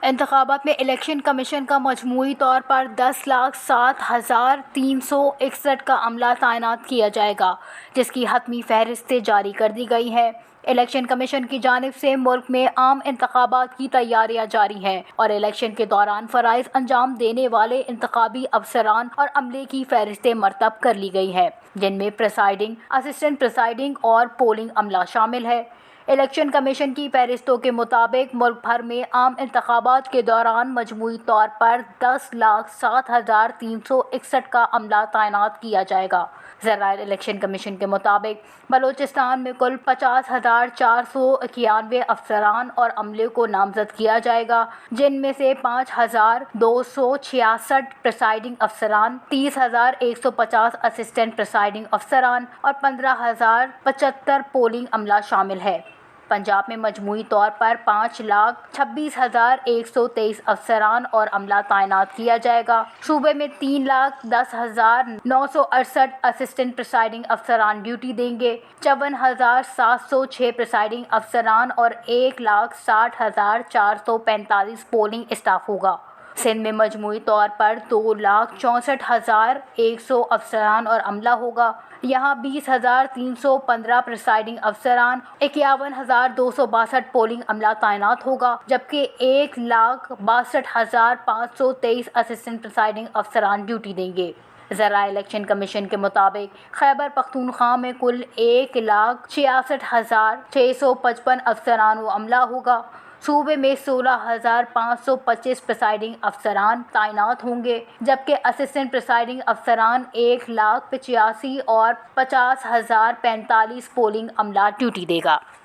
انتخابات میں election commission کا مجموعی طور پر 10,07,361 کا عملہ تعینات کیا جائے گا، جس کی حتمی فہرستیں جاری کر دی گئی ہیں۔ الیکشن کمیشن کی جانب سے ملک میں عام انتخابات کی تیاریاں جاری ہیں اور الیکشن کے دوران فرائض انجام دینے والے انتخابی افسران اور عملے کی فہرستیں مرتب کر لی گئی ہیں، جن میں پریسائڈنگ، اسسٹنٹ پریسائڈنگ اور پولنگ عملہ شامل ہے۔ الیکشن کمیشن کی فہرستوں کے مطابق ملک بھر میں عام انتخابات کے دوران مجموعی طور پر 10,07,361 کا عملہ تعینات کیا جائے گا۔ ذرائع الیکشن کمیشن کے مطابق بلوچستان میں کل 50,491 افسران اور عملے کو نامزد کیا جائے گا، جن میں سے 5,266 پریسائڈنگ افسران، 30,150 اسسٹنٹ پریسائڈنگ افسران اور 15,075 پولنگ عملہ شامل ہے۔ پنجاب میں مجموعی طور پر 5,26,123 افسران اور عملہ تعینات کیا جائے گا۔ صوبے میں 3,10,968 اسسٹنٹ پریسائڈنگ افسران ڈیوٹی دیں گے، 54,706 پریسائڈنگ افسران اور 1,60,445 پولنگ اسٹاف ہوگا۔ سندھ میں مجموعی طور پر 2,64,100 افسران اور عملہ ہوگا۔ یہاں 20,315 پریسائڈنگ افسران، 51,262 پولنگ عملہ تعینات ہوگا، جبکہ 1,62,523 اسسٹنٹ پریسائڈنگ افسران ڈیوٹی دیں گے۔ ذرائع الیکشن کمیشن کے مطابق خیبر پختونخوا میں کل 1,66,655 افسران و عملہ ہوگا۔ صوبے میں 16,525 پریسائڈنگ افسران تعینات ہوں گے، جبکہ اسسٹنٹ پریسائڈنگ افسران 1,85,000 اور 50,045 پولنگ عملہ ڈیوٹی دے گا۔